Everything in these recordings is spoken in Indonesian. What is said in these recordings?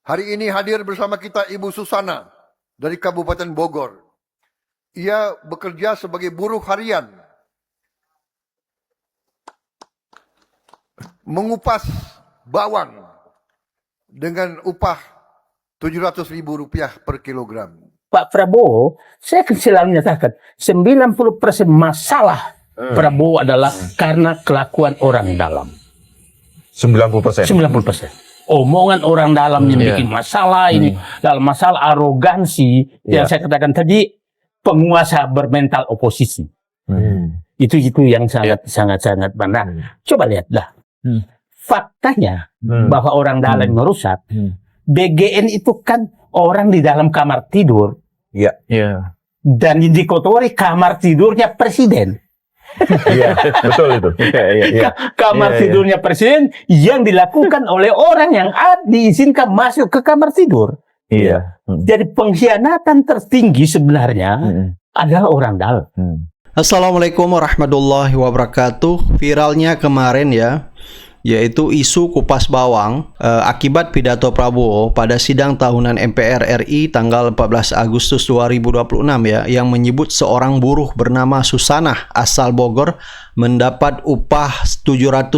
Hari ini hadir bersama kita Ibu Susana dari Kabupaten Bogor. Ia bekerja sebagai buruh harian, mengupas bawang dengan upah Rp700.000 per kilogram. Pak Prabowo, saya selalu nyatakan 90% masalah Prabowo adalah karena kelakuan orang dalam. 90%. 90%. Omongan orang dalam yang bikin masalah ini, dalam masalah arogansi yang saya katakan tadi, penguasa bermental oposisi. Itu yang sangat benar. Coba lihatlah. Faktanya bahwa orang dalam merusak. BGN itu kan orang di dalam kamar tidur. Dan dikotori kamar tidurnya presiden. Iya, betul itu. Kamar tidurnya presiden yang dilakukan oleh orang yang diizinkan masuk ke kamar tidur. Jadi pengkhianatan tertinggi sebenarnya adalah orang dalam. Assalamualaikum warahmatullahi wabarakatuh. Viralnya kemarin yaitu isu kupas bawang akibat pidato Prabowo pada sidang tahunan MPR RI tanggal 14 Agustus 2026 yang menyebut seorang buruh bernama Susanah asal Bogor mendapat upah 700.000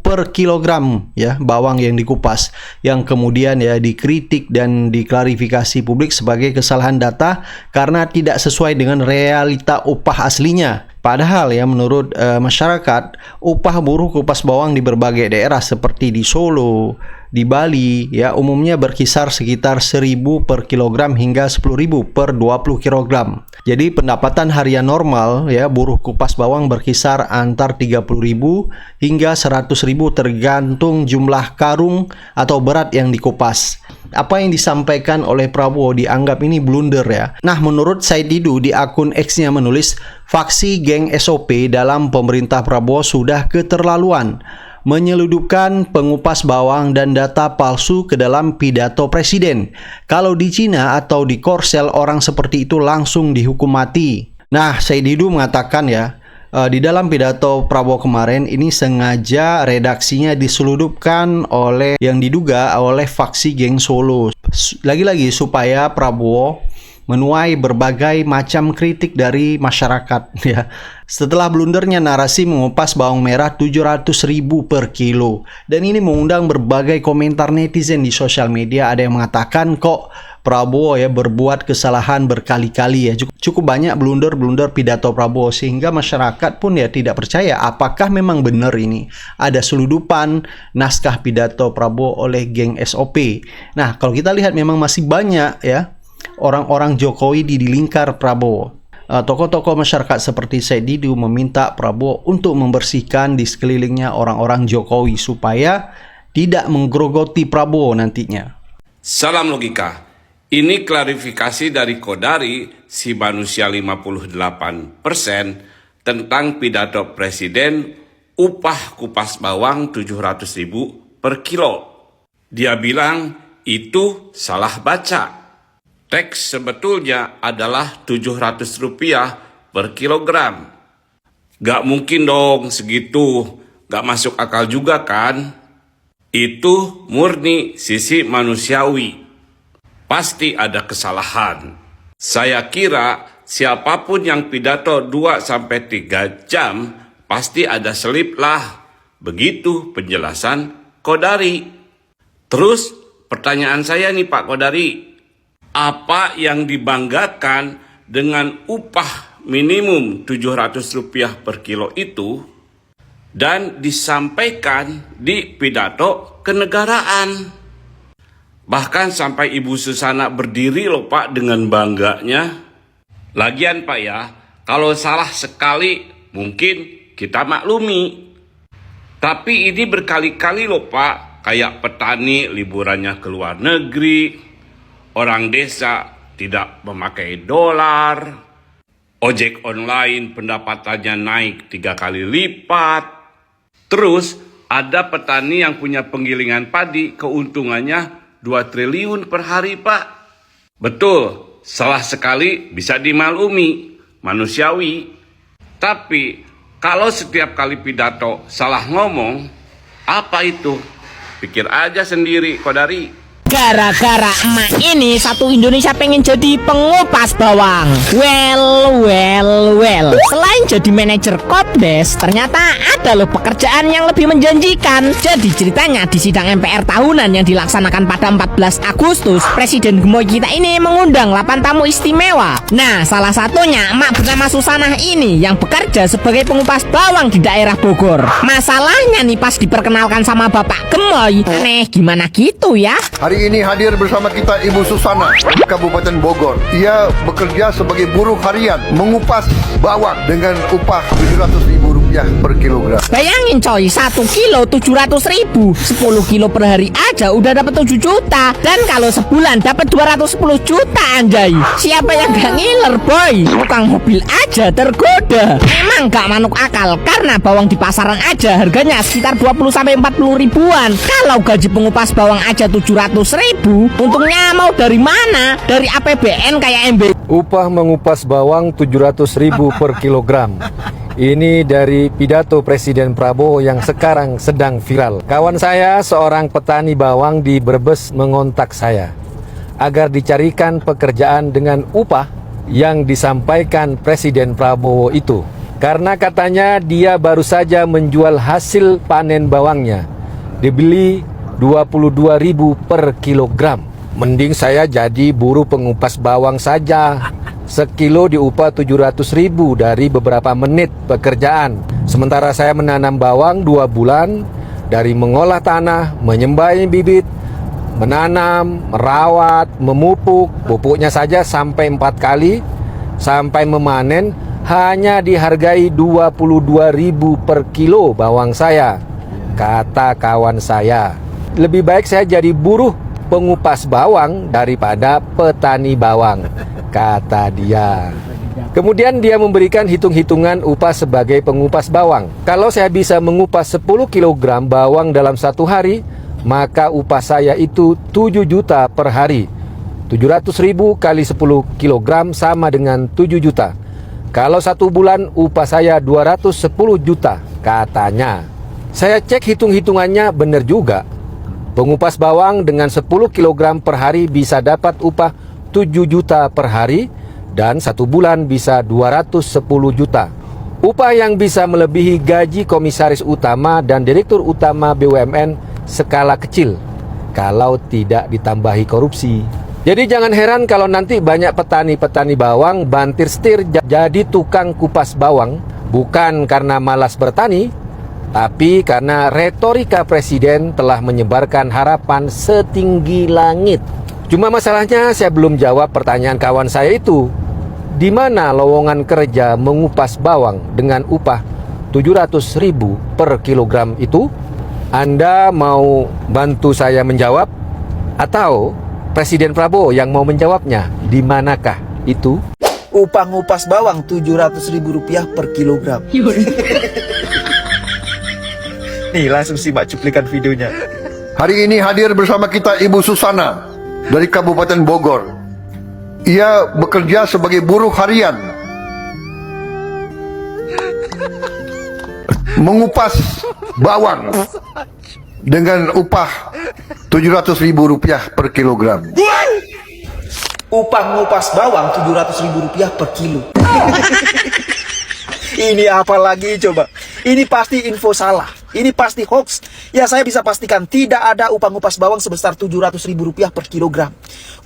per kilogram bawang yang dikupas, yang kemudian dikritik dan diklarifikasi publik sebagai kesalahan data karena tidak sesuai dengan realita upah aslinya. Padahal menurut masyarakat, upah buruh kupas bawang di berbagai daerah seperti di Solo, di Bali umumnya berkisar sekitar 1.000 per kilogram hingga 10.000 per 20 kilogram. Jadi pendapatan harian normal buruh kupas bawang berkisar antar 30.000 hingga 100.000 tergantung jumlah karung atau berat yang dikupas. Apa yang disampaikan oleh Prabowo dianggap ini blunder Nah, menurut Said Didu di akun X-nya menulis, faksi geng SOP dalam pemerintah Prabowo sudah keterlaluan menyeludupkan pengupas bawang dan data palsu ke dalam pidato presiden. Kalau di Cina atau di Korsel, orang seperti itu langsung dihukum mati. Nah, Said Didu mengatakan di dalam pidato Prabowo kemarin ini sengaja redaksinya diseludupkan oleh yang diduga oleh faksi geng Solo. Lagi-lagi supaya Prabowo menuai berbagai macam kritik dari masyarakat Setelah blundernya narasi mengupas bawang merah 700.000 per kilo, dan ini mengundang berbagai komentar netizen di sosial media. Ada yang mengatakan kok Prabowo berbuat kesalahan berkali-kali cukup banyak blunder pidato Prabowo sehingga masyarakat pun tidak percaya apakah memang benar ini ada seludupan naskah pidato Prabowo oleh geng SOP. Nah, kalau kita lihat memang masih banyak orang-orang Jokowi di lingkar Prabowo. Tokoh-tokoh masyarakat seperti Said Didu meminta Prabowo untuk membersihkan di sekelilingnya orang-orang Jokowi supaya tidak menggerogoti Prabowo nantinya. Salam logika. Ini klarifikasi dari Kodari, si manusia 58%, tentang pidato presiden upah kupas bawang 700.000 per kilo. Dia bilang itu salah baca. Teks sebetulnya adalah Rp700 per kilogram. Gak mungkin dong segitu, gak masuk akal juga kan? Itu murni sisi manusiawi. Pasti ada kesalahan. Saya kira siapapun yang pidato 2-3 jam pasti ada selip lah. Begitu penjelasan Kodari. Terus pertanyaan saya nih Pak Kodari, apa yang dibanggakan dengan upah minimum Rp700 per kilo itu dan disampaikan di pidato kenegaraan? Bahkan sampai Ibu Susana berdiri loh Pak dengan bangganya. Lagian Pak kalau salah sekali mungkin kita maklumi. Tapi ini berkali-kali loh Pak, kayak petani liburannya ke luar negeri, orang desa tidak memakai dolar, ojek online pendapatannya naik 3 kali lipat. Terus ada petani yang punya penggilingan padi keuntungannya 2 triliun per hari Pak. Betul, salah sekali bisa dimaklumi, manusiawi. Tapi kalau setiap kali pidato salah ngomong, apa itu? Pikir aja sendiri Kodari. Gara-gara emak ini satu Indonesia pengen jadi pengupas bawang. Well. Selain jadi manajer Kopdes, ternyata ada loh pekerjaan yang lebih menjanjikan. Jadi ceritanya di sidang MPR tahunan yang dilaksanakan pada 14 Agustus, Presiden Gemoy kita ini mengundang 8 tamu istimewa. Nah, salah satunya emak bernama Susanah ini yang bekerja sebagai pengupas bawang di daerah Bogor. Masalahnya nih pas diperkenalkan sama Bapak Gemoy, aneh gimana gitu ya. Hari ini hadir bersama kita Ibu Susana di Kabupaten Bogor. Ia bekerja sebagai buruh harian mengupas bawang dengan upah Rp700.000 per kilogram. Bayangin coy, 1 kilo 700.000, 10 kilo per hari aja udah dapat 7 juta. Dan kalau sebulan dapat 210 juta anjay. Siapa yang gak ngiler boy? Tukang mobil aja tergoda. Emang gak manuk akal karena bawang di pasaran aja harganya sekitar 20-40 ribuan. Kalau gaji pengupas bawang aja 700.000, untungnya mau dari mana? Dari APBN kayak MB. Upah mengupas bawang 700.000 per kilogram. Ini dari pidato Presiden Prabowo yang sekarang sedang viral. Kawan saya, seorang petani bawang di Brebes, mengontak saya agar dicarikan pekerjaan dengan upah yang disampaikan Presiden Prabowo itu. Karena katanya dia baru saja menjual hasil panen bawangnya, dibeli 22.000 per kilogram. Mending saya jadi buruh pengupas bawang saja. Sekilo diupah 700.000 dari beberapa menit pekerjaan. Sementara saya menanam bawang 2 bulan, dari mengolah tanah, menyembahi bibit, menanam, merawat, memupuk, pupuknya saja sampai 4 kali, sampai memanen, hanya dihargai 22.000 per kilo bawang saya. Kata kawan saya, lebih baik saya jadi buruh pengupas bawang daripada petani bawang, kata dia. Kemudian dia memberikan hitung-hitungan upah sebagai pengupas bawang. Kalau saya bisa mengupas 10 kg bawang dalam 1 hari, maka upah saya itu 7 juta per hari. 700.000 kali 10 kg sama dengan 7 juta. Kalau 1 bulan upah saya 210 juta, katanya. Saya cek hitung-hitungannya benar juga. Pengupas bawang dengan 10 kg per hari bisa dapat upah 7 juta per hari, dan 1 bulan bisa 210 juta. Upah yang bisa melebihi gaji komisaris utama dan direktur utama BUMN skala kecil kalau tidak ditambahi korupsi. Jadi jangan heran kalau nanti banyak petani-petani bawang bantir setir jadi tukang kupas bawang, bukan karena malas bertani, tapi karena retorika Presiden telah menyebarkan harapan setinggi langit. Cuma masalahnya saya belum jawab pertanyaan kawan saya itu. Di mana lowongan kerja mengupas bawang dengan upah 700.000 per kilogram itu? Anda mau bantu saya menjawab? Atau Presiden Prabowo yang mau menjawabnya? Di manakah itu? Upah ngupas bawang Rp700.000 per kilogram. Nih, langsung simak cuplikan videonya. Hari ini hadir bersama kita Ibu Susana dari Kabupaten Bogor. Ia bekerja sebagai buruh harian mengupas bawang dengan upah Rp700.000 per kilogram. Upah ngupas bawang Rp700.000 per kilo. Ini apa lagi coba? Ini pasti info salah. Ini pasti hoax. Ya, saya bisa pastikan tidak ada upah ngupas bawang sebesar Rp700.000 per kilogram.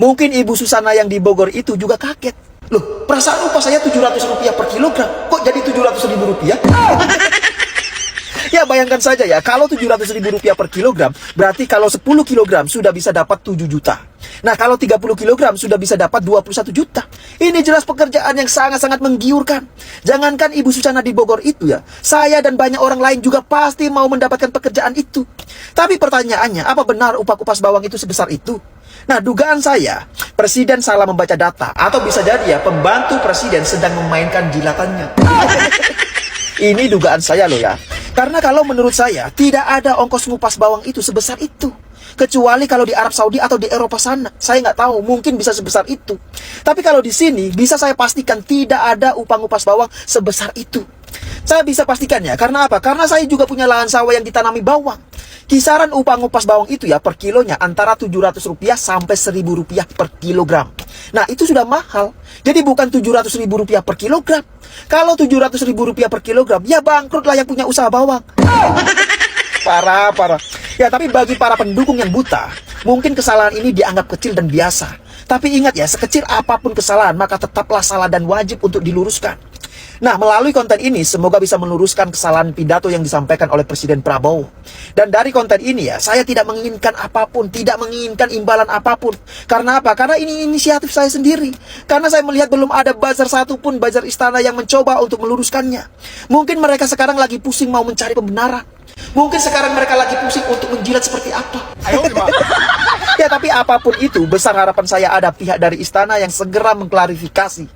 Mungkin Ibu Susana yang di Bogor itu juga kaget. Loh, perasaan upah saya Rp700 per kilogram, kok jadi Rp700.000? Ya, bayangkan saja ya, kalau Rp700.000 per kilogram, berarti kalau 10 kilogram sudah bisa dapat 7 juta. Nah, kalau 30 kilogram sudah bisa dapat 21 juta. Ini jelas pekerjaan yang sangat-sangat menggiurkan. Jangankan Ibu Susana di Bogor itu ya, saya dan banyak orang lain juga pasti mau mendapatkan pekerjaan itu. Tapi pertanyaannya, apa benar upah kupas bawang itu sebesar itu? Nah, dugaan saya, Presiden salah membaca data. Atau bisa jadi ya, pembantu Presiden sedang memainkan jilatannya. Ini dugaan saya loh ya. Karena kalau menurut saya, tidak ada ongkos ngupas bawang itu sebesar itu. Kecuali kalau di Arab Saudi atau di Eropa sana. Saya nggak tahu, mungkin bisa sebesar itu. Tapi kalau di sini, bisa saya pastikan tidak ada upah ngupas bawang sebesar itu. Saya bisa pastikan ya, karena apa? Karena saya juga punya lahan sawah yang ditanami bawang. Kisaran upah ngupas bawang itu ya per kilonya antara Rp700 sampai Rp1.000 per kilogram. Nah itu sudah mahal. Jadi bukan Rp700.000 per kilogram. Kalau Rp700.000 per kilogram, ya bangkrut lah yang punya usaha bawang. Parah. Ya tapi bagi para pendukung yang buta, mungkin kesalahan ini dianggap kecil dan biasa. Tapi ingat ya, sekecil apapun kesalahan, maka tetaplah salah dan wajib untuk diluruskan. Nah, melalui konten ini, semoga bisa meluruskan kesalahan pidato yang disampaikan oleh Presiden Prabowo. Dan dari konten ini ya, saya tidak menginginkan apapun, tidak menginginkan imbalan apapun. Karena apa? Karena ini inisiatif saya sendiri. Karena saya melihat belum ada buzzer satupun, buzzer istana yang mencoba untuk meluruskannya. Mungkin mereka sekarang lagi pusing mau mencari pembenaran. Mungkin sekarang mereka lagi pusing untuk menjilat seperti apa. Ya, tapi apapun itu, besar harapan saya ada pihak dari istana yang segera mengklarifikasi.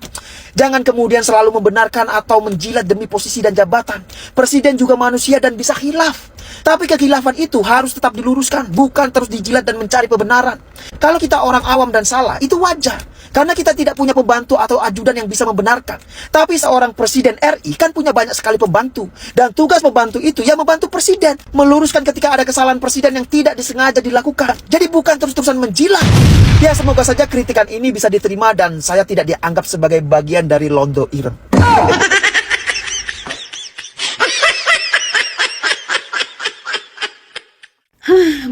Jangan kemudian selalu membenarkan atau menjilat demi posisi dan jabatan. Presiden juga manusia dan bisa khilaf. Tapi kekhilafan itu harus tetap diluruskan, bukan terus dijilat dan mencari kebenaran. Kalau kita orang awam dan salah, itu wajar. Karena kita tidak punya pembantu atau ajudan yang bisa membenarkan. Tapi seorang presiden RI kan punya banyak sekali pembantu. Dan tugas pembantu itu ya membantu presiden. Meluruskan ketika ada kesalahan presiden yang tidak disengaja dilakukan. Jadi bukan terus-terusan menjilat. Ya semoga saja kritikan ini bisa diterima dan saya tidak dianggap sebagai bagian dari Londo Ireng.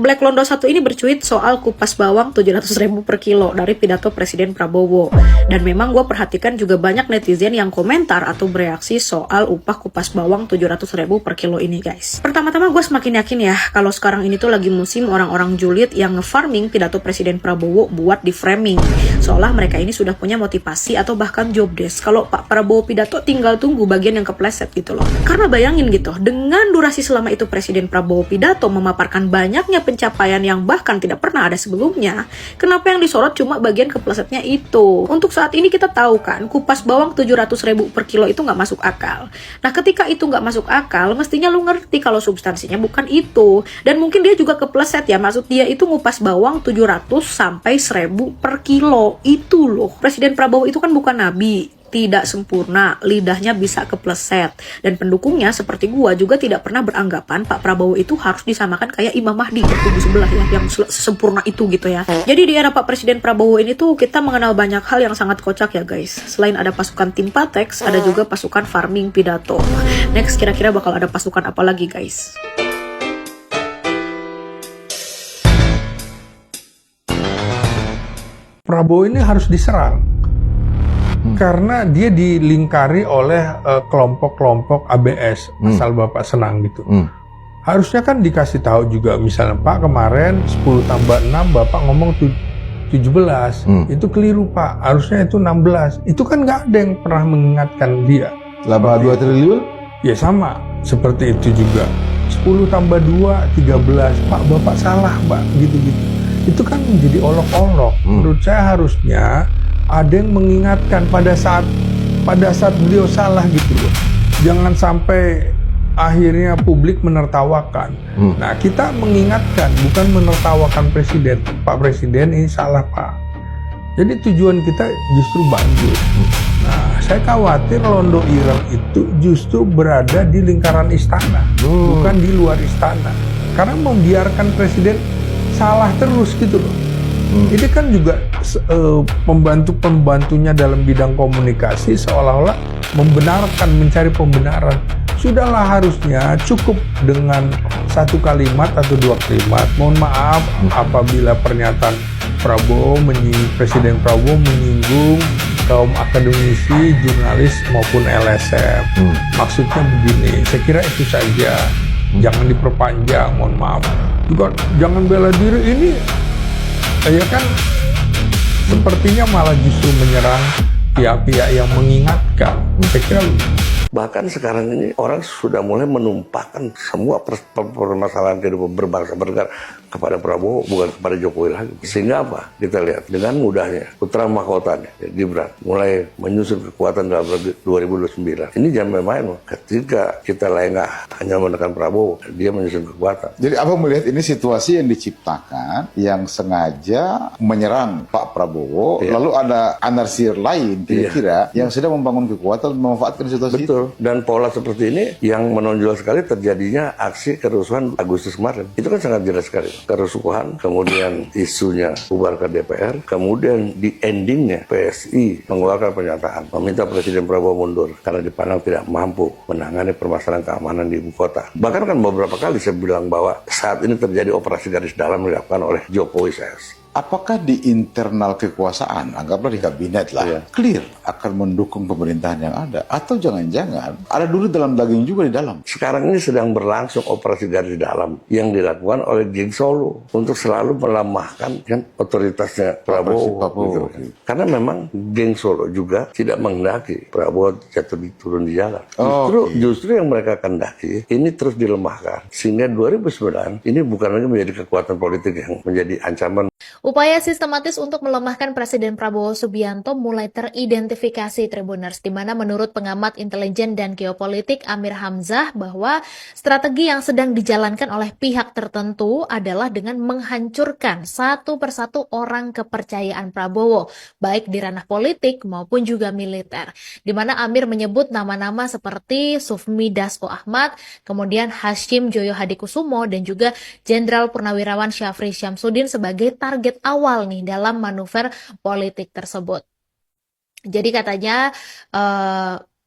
Black Londo 1 ini bercuit soal kupas bawang 700.000 per kilo dari pidato Presiden Prabowo. Dan memang gue perhatikan juga banyak netizen yang komentar atau bereaksi soal upah kupas bawang 700.000 per kilo ini guys. Pertama-tama gue semakin yakin ya kalau sekarang ini tuh lagi musim orang-orang julid yang nge-farming pidato Presiden Prabowo buat di framing. Seolah mereka ini sudah punya motivasi atau bahkan job desk. Kalau Pak Prabowo pidato tinggal tunggu bagian yang kepleset gitu loh. Karena bayangin gitu, dengan durasi selama itu Presiden Prabowo pidato memaparkan banyaknya pencapaian yang bahkan tidak pernah ada sebelumnya, kenapa yang disorot cuma bagian keplesetnya itu? Untuk saat ini kita tahu kan, kupas bawang 700.000 per kilo itu nggak masuk akal. Nah ketika itu nggak masuk akal, mestinya lu ngerti kalau substansinya bukan itu. Dan mungkin dia juga kepleset ya, maksud dia itu ngupas bawang 700 sampai 1.000 per kilo. Itu loh, Presiden Prabowo itu kan bukan nabi, tidak sempurna, lidahnya bisa kepleset. Dan pendukungnya seperti gua juga tidak pernah beranggapan Pak Prabowo itu harus disamakan kayak Imam Mahdi kubu sebelah ya, yang sempurna itu gitu ya. Jadi di era Pak Presiden Prabowo ini tuh kita mengenal banyak hal yang sangat kocak ya guys. Selain ada pasukan tim Patex, ada juga pasukan farming pidato. Next kira-kira bakal ada pasukan apa lagi guys? Prabowo ini harus diserang. Karena dia dilingkari oleh kelompok-kelompok ABS, asal Bapak senang gitu. Harusnya kan dikasih tahu juga, misalnya Pak kemarin 10 tambah 6 Bapak ngomong 17, itu keliru Pak, harusnya itu 16. Itu kan nggak ada yang pernah mengingatkan dia. 82 triliun? Ya sama, seperti itu juga. 10 tambah 2, 13, Pak Bapak salah Pak, gitu-gitu. Itu kan menjadi olok-olok. Menurut saya harusnya ada yang mengingatkan pada saat beliau salah gitu loh. Jangan sampai akhirnya publik menertawakan. Nah kita mengingatkan, bukan menertawakan presiden. Pak Presiden ini salah Pak. Jadi tujuan kita justru banjir. Nah saya khawatir Londo Ireng itu justru berada di lingkaran istana, bukan di luar istana. Karena membiarkan presiden salah terus gitu loh. Ini kan juga pembantu-pembantunya dalam bidang komunikasi seolah-olah membenarkan, mencari pembenaran. Sudahlah harusnya cukup dengan satu kalimat atau dua kalimat. Mohon maaf apabila pernyataan Presiden Prabowo menyinggung kaum akademisi, jurnalis maupun LSM. Maksudnya begini, saya kira itu saja. Jangan diperpanjang, mohon maaf. Juga jangan bela diri ini. Ya kan sepertinya malah justru menyerang pihak-pihak yang mengingatkan. Saya kira Bahkan sekarang ini orang sudah mulai menumpahkan semua permasalahan kehidupan berbangsa bernegara kepada Prabowo, bukan kepada Jokowi lagi. Sehingga apa? Kita lihat dengan mudahnya putra mahkotanya Gibran mulai menyusun kekuatan dalam 2029. Ini jangan main-main. Ketika kita lengah hanya menekan Prabowo, dia menyusun kekuatan. Jadi Abang melihat ini situasi yang diciptakan yang sengaja menyerang Pak Prabowo, lalu ada anarsir lain kira-kira yang sedang membangun kekuatan memanfaatkan situasi Betul. Dan pola seperti ini yang menonjol sekali terjadinya aksi kerusuhan Agustus kemarin. Itu kan sangat jelas sekali. Kerusuhan, kemudian isunya bubarkan DPR, kemudian di endingnya PSI mengeluarkan pernyataan meminta Presiden Prabowo mundur karena dipandang tidak mampu menangani permasalahan keamanan di ibu kota. Bahkan kan beberapa kali saya bilang bahwa saat ini terjadi operasi garis dalam dilakukan oleh Jokowi saya. Apakah di internal kekuasaan, anggaplah di kabinet lah, clear akan mendukung pemerintahan yang ada? Atau jangan-jangan ada dulu dalam daging juga di dalam? Sekarang ini sedang berlangsung operasi garis dalam yang dilakukan oleh geng Solo untuk selalu melemahkan kan otoritasnya Prabowo. Gitu. Karena memang geng Solo juga tidak menghendaki Prabowo jatuh turun di jalan. Justru yang mereka kehendaki ini terus dilemahkan. Sehingga 2009 ini bukan lagi menjadi kekuatan politik yang menjadi ancaman. Upaya sistematis untuk melemahkan Presiden Prabowo Subianto mulai teridentifikasi Tribuners, di mana menurut pengamat intelijen dan geopolitik Amir Hamzah bahwa strategi yang sedang dijalankan oleh pihak tertentu adalah dengan menghancurkan satu persatu orang kepercayaan Prabowo, baik di ranah politik maupun juga militer. Di mana Amir menyebut nama-nama seperti Sufmi Dasko Ahmad, kemudian Hashim Joyo Hadikusumo, dan juga Jenderal Purnawirawan Syafri Syamsuddin sebagai target awal nih dalam manuver politik tersebut. Jadi katanya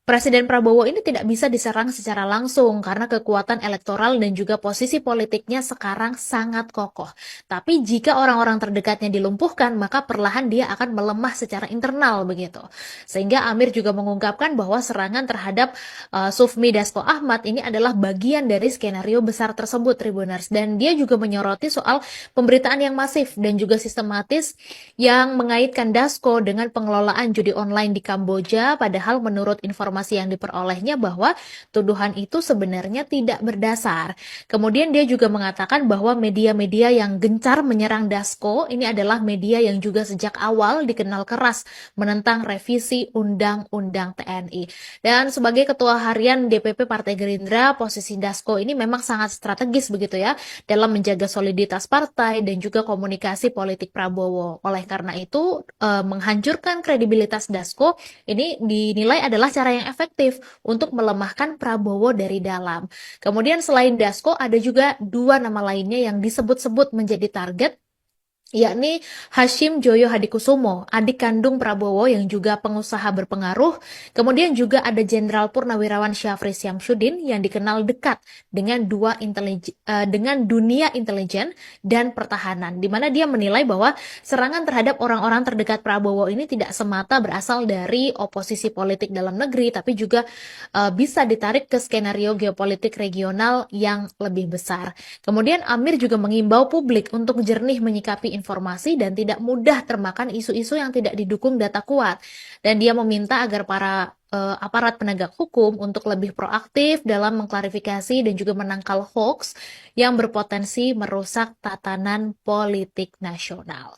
Presiden Prabowo ini tidak bisa diserang secara langsung karena kekuatan elektoral dan juga posisi politiknya sekarang sangat kokoh. Tapi jika orang-orang terdekatnya dilumpuhkan, maka perlahan dia akan melemah secara internal begitu. Sehingga Amir juga mengungkapkan bahwa serangan terhadap Sufmi Dasko Ahmad ini adalah bagian dari skenario besar tersebut, Tribuners. Dan dia juga menyoroti soal pemberitaan yang masif dan juga sistematis yang mengaitkan Dasko dengan pengelolaan judi online di Kamboja, padahal menurut informasi yang diperolehnya bahwa tuduhan itu sebenarnya tidak berdasar. Kemudian dia juga mengatakan bahwa media-media yang gencar menyerang Dasko ini adalah media yang juga sejak awal dikenal keras menentang revisi Undang-Undang TNI. Dan sebagai Ketua Harian DPP Partai Gerindra, posisi Dasko ini memang sangat strategis begitu ya dalam menjaga soliditas partai dan juga komunikasi politik Prabowo. Oleh karena itu, menghancurkan kredibilitas Dasko ini dinilai adalah cara yang efektif untuk melemahkan Prabowo dari dalam. Kemudian selain Dasko, ada juga dua nama lainnya yang disebut-sebut menjadi target, yakni Hashim Joyo Hadikusumo, adik kandung Prabowo yang juga pengusaha berpengaruh. Kemudian juga ada Jenderal Purnawirawan Syafri Syamsuddin yang dikenal dekat dengan dunia intelijen dan pertahanan, di mana dia menilai bahwa serangan terhadap orang-orang terdekat Prabowo ini tidak semata berasal dari oposisi politik dalam negeri, tapi juga bisa ditarik ke skenario geopolitik regional yang lebih besar. Kemudian Amir juga mengimbau publik untuk jernih menyikapi informasi dan tidak mudah termakan isu-isu yang tidak didukung data kuat. Dan dia meminta agar para aparat penegak hukum untuk lebih proaktif dalam mengklarifikasi dan juga menangkal hoax yang berpotensi merusak tatanan politik nasional.